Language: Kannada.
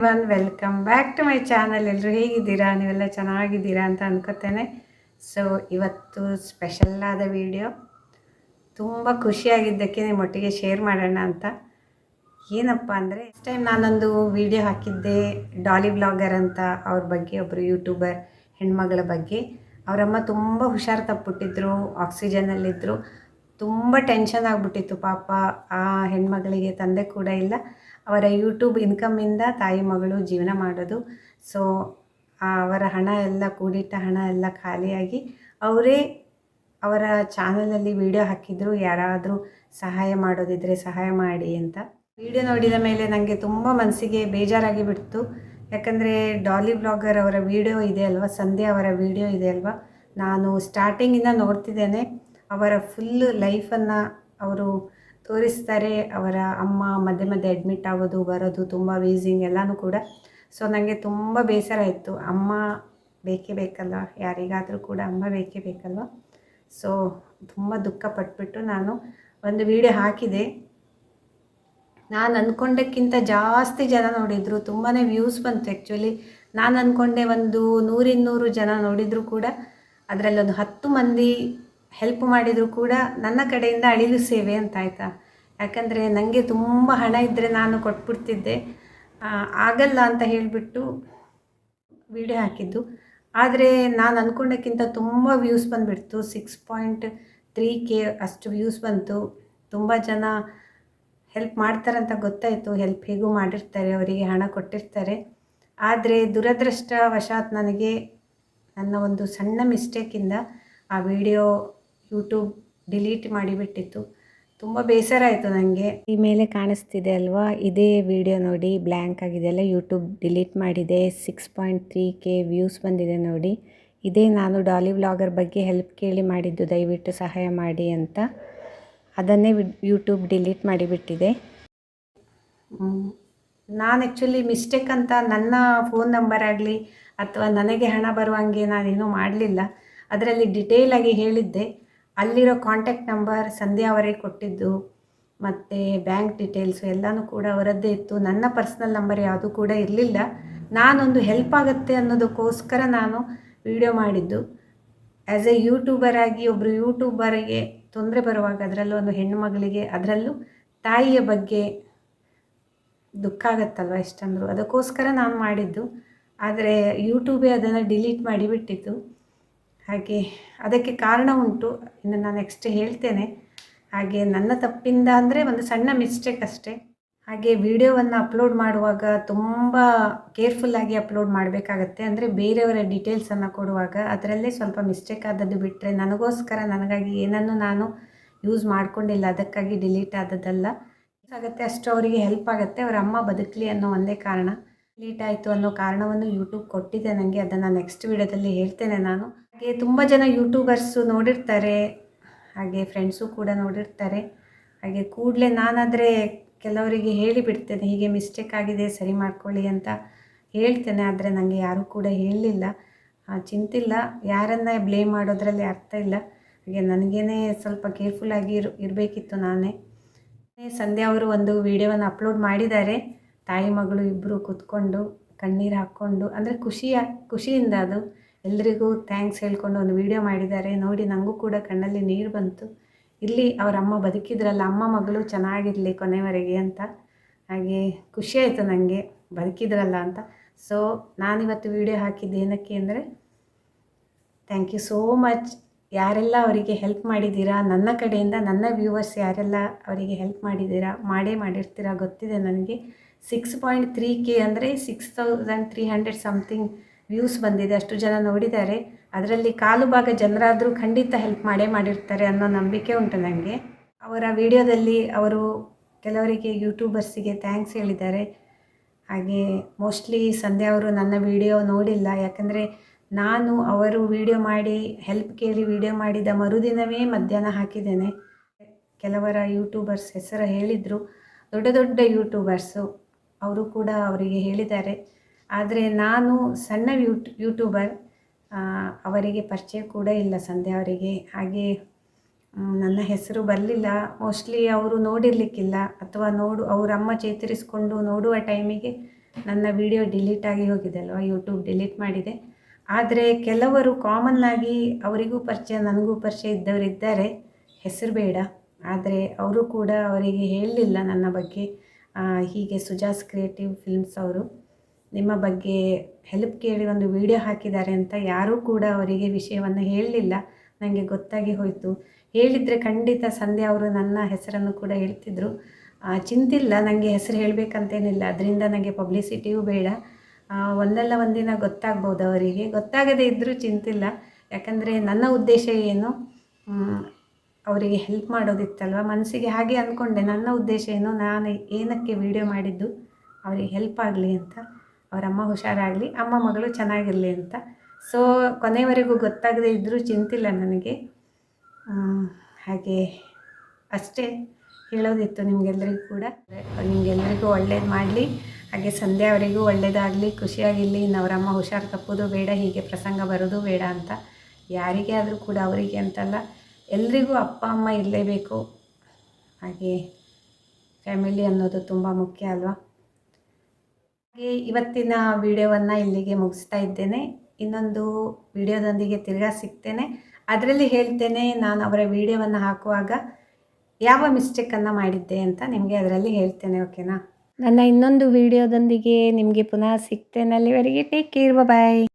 Welcome back to my channel. ಎಲ್ಲರೂ ಹೇಗಿದ್ದೀರಾ? ನೀವೆಲ್ಲ ಚೆನ್ನಾಗಿದ್ದೀರಾ ಅಂತ ಅನ್ಕೋತೇನೆ. ಸೊ ಇವತ್ತು ಸ್ಪೆಷಲ್ ಆದ ವಿಡಿಯೋ, ತುಂಬ ಖುಷಿಯಾಗಿದ್ದಕ್ಕೆ ನಿಮ್ಮೊಟ್ಟಿಗೆ ಶೇರ್ ಮಾಡೋಣ ಅಂತ. ಏನಪ್ಪ ಅಂದರೆ, ಫಸ್ಟ್ ಟೈಮ್ ನಾನೊಂದು ವಿಡಿಯೋ ಹಾಕಿದ್ದೆ ಡಾಲಿ ಬ್ಲಾಗರ್ ಅಂತ. ಅವ್ರ ಬಗ್ಗೆ, ಒಬ್ಬರು ಯೂಟ್ಯೂಬರ್ ಹೆಣ್ಮಗಳ ಬಗ್ಗೆ. ಅವರಮ್ಮ ತುಂಬ ಹುಷಾರು ತಪ್ಪಿಬಿಟ್ಟಿದ್ರು, ಆಕ್ಸಿಜನ್ನಲ್ಲಿದ್ದರು. ತುಂಬ ಟೆನ್ಷನ್ ಆಗಿಬಿಟ್ಟಿತ್ತು ಪಾಪ. ಆ ಹೆಣ್ಮಗಳಿಗೆ ತಂದೆ ಕೂಡ ಇಲ್ಲ. ಅವರ ಯೂಟ್ಯೂಬ್ ಇನ್ಕಮಿಂದ ತಾಯಿ ಮಗಳು ಜೀವನ ಮಾಡೋದು. ಸೊ ಅವರ ಹಣ ಎಲ್ಲ, ಕೂಡಿಟ್ಟ ಹಣ ಎಲ್ಲ ಖಾಲಿಯಾಗಿ ಅವರೇ ಅವರ ಚಾನಲಲ್ಲಿ ವಿಡಿಯೋ ಹಾಕಿದ್ರು, ಯಾರಾದರೂ ಸಹಾಯ ಮಾಡೋದಿದ್ದರೆ ಸಹಾಯ ಮಾಡಿ ಅಂತ. ವಿಡಿಯೋ ನೋಡಿದ ಮೇಲೆ ನನಗೆ ತುಂಬ ಮನಸ್ಸಿಗೆ ಬೇಜಾರಾಗಿ ಬಿಡ್ತು. ಯಾಕಂದರೆ ಡಾಲಿ ಬ್ಲಾಗರ್ ಅವರ ವಿಡಿಯೋ ಇದೆ ಅಲ್ವಾ, ಸಂಧ್ಯಾ ಅವರ ವಿಡಿಯೋ ಇದೆ ಅಲ್ವಾ, ನಾನು ಸ್ಟಾರ್ಟಿಂಗಿಂದ ನೋಡ್ತಿದ್ದೇನೆ. ಅವರ ಫುಲ್ ಲೈಫನ್ನು ಅವರು ತೋರಿಸ್ತಾರೆ. ಅವರ ಅಮ್ಮ ಮಧ್ಯೆ ಮಧ್ಯೆ ಅಡ್ಮಿಟ್ ಆಗೋದು, ಬರೋದು, ತುಂಬ ವೀಸಿಂಗ್ ಎಲ್ಲನೂ ಕೂಡ. ಸೊ ನನಗೆ ತುಂಬ ಬೇಸರ ಇತ್ತು. ಅಮ್ಮ ಬೇಕೇ ಬೇಕಲ್ಲ, ಯಾರಿಗಾದರೂ ಕೂಡ ಅಮ್ಮ ಬೇಕೇ ಬೇಕಲ್ವ. ಸೊ ತುಂಬ ದುಃಖ ಪಟ್ಬಿಟ್ಟು ನಾನು ಒಂದು ವಿಡಿಯೋ ಹಾಕಿದೆ. ನಾನು ಅಂದ್ಕೊಂಡಕ್ಕಿಂತ ಜಾಸ್ತಿ ಜನ ನೋಡಿದರು, ತುಂಬಾ ವ್ಯೂಸ್ ಬಂತು. ಆ್ಯಕ್ಚುಲಿ ನಾನು ಅಂದ್ಕೊಂಡೆ ಒಂದು 100-200 ಜನ ನೋಡಿದರೂ ಕೂಡ ಅದರಲ್ಲೊಂದು 10 ಮಂದಿ ಹೆಲ್ಪ್ ಮಾಡಿದರೂ ಕೂಡ ನನ್ನ ಕಡೆಯಿಂದ ಅಳಿಲು ಸೇವೆ ಅಂತ ಆಯಿತಾ. ಯಾಕಂದರೆ ನನಗೆ ತುಂಬ ಹಣ ಇದ್ದರೆ ನಾನು ಕೊಟ್ಬಿಡ್ತಿದ್ದೆ, ಆಗಲ್ಲ ಅಂತ ಹೇಳಿಬಿಟ್ಟು ವಿಡಿಯೋ ಹಾಕಿದ್ದು. ಆದರೆ ನಾನು ಅಂದ್ಕೊಂಡಕ್ಕಿಂತ ತುಂಬ ವ್ಯೂಸ್ ಬಂದುಬಿಡ್ತು. 6.3K ಅಷ್ಟು ವ್ಯೂಸ್ ಬಂತು. ತುಂಬ ಜನ ಹೆಲ್ಪ್ ಮಾಡ್ತಾರಂತ ಗೊತ್ತಾಯಿತು. ಹೆಲ್ಪ್ ಹೇಗೂ ಮಾಡಿರ್ತಾರೆ, ಅವರಿಗೆ ಹಣ ಕೊಟ್ಟಿರ್ತಾರೆ. ಆದರೆ ದುರದೃಷ್ಟವಶಾತ್ ನನಗೆ ನನ್ನ ಒಂದು ಸಣ್ಣ ಮಿಸ್ಟೇಕಿಂದ ಆ ವಿಡಿಯೋ ಯೂಟ್ಯೂಬ್ ಡಿಲೀಟ್ ಮಾಡಿಬಿಟ್ಟಿತ್ತು. ತುಂಬ ಬೇಸರ ಆಯಿತು ನನಗೆ. ಈ ಮೇಲೆ ಕಾಣಿಸ್ತಿದೆ ಅಲ್ವಾ, ಇದೇ ವಿಡಿಯೋ ನೋಡಿ, ಬ್ಲ್ಯಾಂಕ್ ಆಗಿದೆಯಲ್ಲ, ಯೂಟ್ಯೂಬ್ ಡಿಲೀಟ್ ಮಾಡಿದೆ. 6.3K ವ್ಯೂಸ್ ಬಂದಿದೆ ನೋಡಿ. ಇದೇ ನಾನು ಡಾಲಿ ವ್ಲಾಗರ್ ಬಗ್ಗೆ ಹೆಲ್ಪ್ ಕೇಳಿ ಮಾಡಿದ್ದು, ದಯವಿಟ್ಟು ಸಹಾಯ ಮಾಡಿ ಅಂತ. ಅದನ್ನೇ ಯೂಟ್ಯೂಬ್ ಡಿಲೀಟ್ ಮಾಡಿಬಿಟ್ಟಿದೆ. ನಾನು ಆ್ಯಕ್ಚುಲಿ ಮಿಸ್ಟೇಕ್ ಅಂತ ನನ್ನ ಫೋನ್ ನಂಬರ್ ಆಗಲಿ ಅಥವಾ ನನಗೆ ಹಣ ಬರುವಂಗೆ ನಾನೇನೂ ಮಾಡಲಿಲ್ಲ. ಅದರಲ್ಲಿ ಡಿಟೇಲಾಗಿ ಹೇಳಿದ್ದೆ. ಅಲ್ಲಿರೋ ಕಾಂಟ್ಯಾಕ್ಟ್ ನಂಬರ್ ಸಂಧ್ಯಾ ಅವರೇ ಕೊಟ್ಟಿದ್ದು, ಮತ್ತು ಬ್ಯಾಂಕ್ ಡೀಟೇಲ್ಸು ಎಲ್ಲನೂ ಕೂಡ ಅವರದ್ದೇ ಇತ್ತು. ನನ್ನ ಪರ್ಸ್ನಲ್ ನಂಬರ್ ಯಾವುದೂ ಕೂಡ ಇರಲಿಲ್ಲ. ನಾನೊಂದು ಹೆಲ್ಪ್ ಆಗುತ್ತೆ ಅನ್ನೋದಕ್ಕೋಸ್ಕರ ನಾನು ವಿಡಿಯೋ ಮಾಡಿದ್ದು. ಆ್ಯಸ್ ಎ ಯೂಟ್ಯೂಬರ್ ಆಗಿ ಒಬ್ಬರು ಯೂಟ್ಯೂಬರಿಗೆ ತೊಂದರೆ ಬರುವಾಗ, ಅದರಲ್ಲೂ ಒಂದು ಹೆಣ್ಣು ಮಗಳಿಗೆ, ಅದರಲ್ಲೂ ತಾಯಿಯ ಬಗ್ಗೆ ದುಃಖ ಆಗುತ್ತಲ್ವ ಎಷ್ಟಂದರೂ, ಅದಕ್ಕೋಸ್ಕರ ನಾನು ಮಾಡಿದ್ದು. ಆದರೆ ಯೂಟ್ಯೂಬೇ ಅದನ್ನು ಡಿಲೀಟ್ ಮಾಡಿಬಿಟ್ಟಿತ್ತು. ಹಾಗೆ ಅದಕ್ಕೆ ಕಾರಣ ಉಂಟು, ಇನ್ನು ನಾನು ನೆಕ್ಸ್ಟ್ ಹೇಳ್ತೇನೆ. ಹಾಗೆ ನನ್ನ ತಪ್ಪಿಂದ ಅಂದರೆ ಒಂದು ಸಣ್ಣ ಮಿಸ್ಟೇಕ್ ಅಷ್ಟೇ. ಹಾಗೆ ವಿಡಿಯೋವನ್ನು ಅಪ್ಲೋಡ್ ಮಾಡುವಾಗ ತುಂಬ ಕೇರ್ಫುಲ್ಲಾಗಿ ಅಪ್ಲೋಡ್ ಮಾಡಬೇಕಾಗತ್ತೆ. ಅಂದರೆ ಬೇರೆಯವರ ಡೀಟೇಲ್ಸನ್ನು ಕೊಡುವಾಗ ಅದರಲ್ಲೇ ಸ್ವಲ್ಪ ಮಿಸ್ಟೇಕ್ ಆದದ್ದು ಬಿಟ್ಟರೆ, ನನಗಾಗಿ ಏನನ್ನು ನಾನು ಯೂಸ್ ಮಾಡಿಕೊಂಡಿಲ್ಲ, ಅದಕ್ಕಾಗಿ ಡಿಲೀಟ್ ಆದದ್ದಲ್ಲ. ಆಗುತ್ತೆ ಅಷ್ಟು ಅವರಿಗೆ ಹೆಲ್ಪ್ ಆಗುತ್ತೆ, ಅವರ ಅಮ್ಮ ಬದುಕಲಿ ಅನ್ನೋ ಒಂದೇ ಕಾರಣ. ಡಿಲೀಟ್ ಆಯಿತು ಅನ್ನೋ ಕಾರಣವನ್ನು ಯೂಟ್ಯೂಬ್ ಕೊಟ್ಟಿದೆ ನನಗೆ. ಅದನ್ನು ನೆಕ್ಸ್ಟ್ ವಿಡಿಯೋದಲ್ಲಿ ಹೇಳ್ತೇನೆ ನಾನು. ಹಾಗೆ ತುಂಬ ಜನ ಯೂಟ್ಯೂಬರ್ಸು ನೋಡಿರ್ತಾರೆ, ಹಾಗೆ ಫ್ರೆಂಡ್ಸು ಕೂಡ ನೋಡಿರ್ತಾರೆ. ಹಾಗೆ ಕೂಡಲೇ ನಾನಾದರೆ ಕೆಲವರಿಗೆ ಹೇಳಿಬಿಡ್ತೇನೆ, ಹೀಗೆ ಮಿಸ್ಟೇಕ್ ಆಗಿದೆ ಸರಿ ಮಾಡ್ಕೊಳ್ಳಿ ಅಂತ ಹೇಳ್ತೇನೆ. ಆದರೆ ನನಗೆ ಯಾರೂ ಕೂಡ ಹೇಳಲಿಲ್ಲ. ಚಿಂತಿಲ್ಲ, ಯಾರನ್ನು ಬ್ಲೇಮ್ ಮಾಡೋದ್ರಲ್ಲಿ ಅರ್ಥ ಇಲ್ಲ. ಹಾಗೆ ನನಗೇನೆ ಸ್ವಲ್ಪ ಕೇರ್ಫುಲ್ಲಾಗಿ ಇರಬೇಕಿತ್ತು ನಾನೇ. ಸಂಧ್ಯಾ ಅವರು ಒಂದು ವಿಡಿಯೋವನ್ನು ಅಪ್ಲೋಡ್ ಮಾಡಿದ್ದಾರೆ. ತಾಯಿ ಮಗಳು ಇಬ್ಬರು ಕೂತ್ಕೊಂಡು ಕಣ್ಣೀರು ಹಾಕ್ಕೊಂಡು, ಅಂದರೆ ಖುಷಿಯಿಂದ ಅದು ಎಲ್ರಿಗೂ ಥ್ಯಾಂಕ್ಸ್ ಹೇಳ್ಕೊಂಡು ಒಂದು ವಿಡಿಯೋ ಮಾಡಿದ್ದಾರೆ. ನೋಡಿ ನನಗೂ ಕೂಡ ಕಣ್ಣಲ್ಲಿ ನೀರು ಬಂತು. ಇಲ್ಲಿ ಅವರ ಅಮ್ಮ ಬದುಕಿದ್ರಲ್ಲ, ಅಮ್ಮ ಮಗಳು ಚೆನ್ನಾಗಿರಲಿ ಕೊನೆವರೆಗೆ ಅಂತ. ಹಾಗೆ ಖುಷಿಯಾಯಿತು ನನಗೆ, ಬದುಕಿದ್ರಲ್ಲ ಅಂತ. ಸೊ ನಾನಿವತ್ತು ವಿಡಿಯೋ ಹಾಕಿದ್ದು ಏನಕ್ಕೆ ಅಂದರೆ, ಥ್ಯಾಂಕ್ ಯು ಸೋ ಮಚ್. ಯಾರೆಲ್ಲ ಅವರಿಗೆ ಹೆಲ್ಪ್ ಮಾಡಿದ್ದೀರಾ, ನನ್ನ ಕಡೆಯಿಂದ ನನ್ನ ವ್ಯೂವರ್ಸ್ ಯಾರೆಲ್ಲ ಅವರಿಗೆ ಹೆಲ್ಪ್ ಮಾಡಿದ್ದೀರಾ, ಮಾಡಿರ್ತೀರಾ ಗೊತ್ತಿದೆ ನನಗೆ. 6.3K ಅಂದರೆ 6300 ಸಮಥಿಂಗ್ ವ್ಯೂಸ್ ಬಂದಿದೆ. ಅಷ್ಟು ಜನ ನೋಡಿದ್ದಾರೆ. ಅದರಲ್ಲಿ ಕಾಲು ಭಾಗ ಜನರಾದರೂ ಖಂಡಿತ ಹೆಲ್ಪ್ ಮಾಡಿರ್ತಾರೆ ಅನ್ನೋ ನಂಬಿಕೆ ಉಂಟು ನನಗೆ. ಅವರ ವಿಡಿಯೋದಲ್ಲಿ ಅವರು ಕೆಲವರಿಗೆ ಯೂಟ್ಯೂಬರ್ಸಿಗೆ ಥ್ಯಾಂಕ್ಸ್ ಹೇಳಿದ್ದಾರೆ. ಹಾಗೆ ಮೋಸ್ಟ್ಲಿ ಸಂಧ್ಯಾ ಅವರು ನನ್ನ ವಿಡಿಯೋ ನೋಡಿಲ್ಲ, ಯಾಕಂದರೆ ನಾನು ಅವರು ವಿಡಿಯೋ ಮಾಡಿ ಹೆಲ್ಪ್ ಕೇಳಿ ವಿಡಿಯೋ ಮಾಡಿದ ಮರುದಿನವೇ ಮಧ್ಯಾಹ್ನ ಹಾಕಿದ್ದೇನೆ. ಕೆಲವರ ಯೂಟ್ಯೂಬರ್ಸ್ ಹೆಸರು ಹೇಳಿದರು, ದೊಡ್ಡ ದೊಡ್ಡ ಯೂಟ್ಯೂಬರ್ಸು, ಅವರು ಕೂಡ ಅವರಿಗೆ ಹೇಳಿದ್ದಾರೆ. ಆದರೆ ನಾನು ಸಣ್ಣ ಯೂಟ್ಯೂಬರ್, ಅವರಿಗೆ ಪರಿಚಯ ಕೂಡ ಇಲ್ಲ ಸಂಧ್ಯಾ ಅವರಿಗೆ. ಹಾಗೆ ನನ್ನ ಹೆಸರು ಬರಲಿಲ್ಲ. ಮೋಸ್ಟ್ಲಿ ಅವರು ನೋಡಿರಲಿಕ್ಕಿಲ್ಲ, ಅಥವಾ ಅವರ ಅಮ್ಮ ಚೇತರಿಸ್ಕೊಂಡು ನೋಡುವ ಟೈಮಿಗೆ ನನ್ನ ವಿಡಿಯೋ ಡಿಲೀಟ್ ಆಗಿ ಹೋಗಿದೆ ಅಲ್ವಾ, ಯೂಟ್ಯೂಬ್ ಡಿಲೀಟ್ ಮಾಡಿದೆ. ಆದರೆ ಕೆಲವರು ಕಾಮನ್ನಾಗಿ ಅವರಿಗೂ ಪರಿಚಯ ನನಗೂ ಪರಿಚಯ ಇದ್ದವರಿದ್ದಾರೆ, ಹೆಸರು ಬೇಡ. ಆದರೆ ಅವರು ಕೂಡ ಅವರಿಗೆ ಹೇಳಲಿಲ್ಲ ನನ್ನ ಬಗ್ಗೆ. ಹೀಗೆ ಸುಜಾಸ್ ಕ್ರಿಯೇಟಿವ್ ಫಿಲ್ಮ್ಸ್ ಅವರು ನಿಮ್ಮ ಬಗ್ಗೆ ಹೆಲ್ಪ್ ಕೇಳಿ ಒಂದು ವಿಡಿಯೋ ಹಾಕಿದ್ದಾರೆ ಅಂತ ಯಾರೂ ಕೂಡ ಅವರಿಗೆ ವಿಷಯವನ್ನು ಹೇಳಲಿಲ್ಲ. ನನಗೆ ಗೊತ್ತಾಗಿ ಹೋಯಿತು. ಹೇಳಿದರೆ ಖಂಡಿತ ಸಂಧ್ಯಾ ಅವರು ನನ್ನ ಹೆಸರನ್ನು ಕೂಡ ಹೇಳ್ತಿದ್ರು. ಚಿಂತಿಲ್ಲ, ನನಗೆ ಹೆಸರು ಹೇಳಬೇಕಂತೇನಿಲ್ಲ, ಅದರಿಂದ ನನಗೆ ಪಬ್ಲಿಸಿಟಿಯೂ ಬೇಡ. ಒಂದಲ್ಲ ಒಂದಿನ ಗೊತ್ತಾಗ್ಬೋದು ಅವರಿಗೆ. ಗೊತ್ತಾಗದೇ ಇದ್ದರೂ ಚಿಂತಿಲ್ಲ, ಯಾಕಂದರೆ ನನ್ನ ಉದ್ದೇಶ ಏನು, ಅವರಿಗೆ ಹೆಲ್ಪ್ ಮಾಡೋದಿತ್ತಲ್ವ. ಮನಸ್ಸಿಗೆ ಹಾಗೆ ಅಂದ್ಕೊಂಡೆ, ನನ್ನ ಉದ್ದೇಶ ಏನು, ನಾನು ಏನಕ್ಕೆ ವಿಡಿಯೋ ಮಾಡಿದ್ದು ಅವರಿಗೆ ಹೆಲ್ಪ್ ಆಗಲಿ ಅಂತ, ಅವರಮ್ಮ ಹುಷಾರಾಗಲಿ, ಅಮ್ಮ ಮಗಳು ಚೆನ್ನಾಗಿರಲಿ ಅಂತ. ಸೊ ಕೊನೆಯವರೆಗೂ ಗೊತ್ತಾಗದೇ ಇದ್ದರೂ ಚಿಂತಿಲ್ಲ ನನಗೆ. ಹಾಗೆ ಅಷ್ಟೇ ಹೇಳೋದಿತ್ತು ನಿಮಗೆಲ್ಲರಿಗೂ ಕೂಡ. ನಿಮಗೆಲ್ಲರಿಗೂ ಒಳ್ಳೇದು ಮಾಡಲಿ, ಹಾಗೆ ಸಂಧ್ಯಾ ಅವರಿಗೂ ಒಳ್ಳೆಯದಾಗಲಿ, ಖುಷಿಯಾಗಿರಲಿ. ಅವರಮ್ಮ ಹುಷಾರು ತಪ್ಪೋದು ಬೇಡ, ಹೀಗೆ ಪ್ರಸಂಗ ಬರೋದು ಬೇಡ ಅಂತ. ಯಾರಿಗೇ ಆದರೂ ಕೂಡ, ಅವರಿಗೆ ಅಂತಲ್ಲ, ಎಲ್ರಿಗೂ ಅಪ್ಪ ಅಮ್ಮ ಇರಲೇಬೇಕು. ಹಾಗೆ ಫ್ಯಾಮಿಲಿ ಅನ್ನೋದು ತುಂಬ ಮುಖ್ಯ ಅಲ್ವಾ. ಹಾಗೆ ಇವತ್ತಿನ ವಿಡಿಯೋವನ್ನು ಇಲ್ಲಿಗೆ ಮುಗಿಸ್ತಾ ಇದ್ದೇನೆ. ಇನ್ನೊಂದು ವಿಡಿಯೋದೊಂದಿಗೆ ತಿರ್ಗಾ ಸಿಗ್ತೇನೆ. ಅದರಲ್ಲಿ ಹೇಳ್ತೇನೆ ನಾನು ಅವರ ವಿಡಿಯೋವನ್ನು ಹಾಕುವಾಗ ಯಾವ ಮಿಸ್ಟೇಕನ್ನು ಮಾಡಿದ್ದೆ ಅಂತ ನಿಮಗೆ ಅದರಲ್ಲಿ ಹೇಳ್ತೇನೆ, ಓಕೆನಾ. ನನ್ನ ಇನ್ನೊಂದು ವಿಡಿಯೋದೊಂದಿಗೆ ನಿಮಗೆ ಪುನಃ ಸಿಗ್ತೇನೆ. ಅಲ್ಲಿವರೆಗೆ ಟೇಕ್ ಕೇರ್, ಬಾಯ್.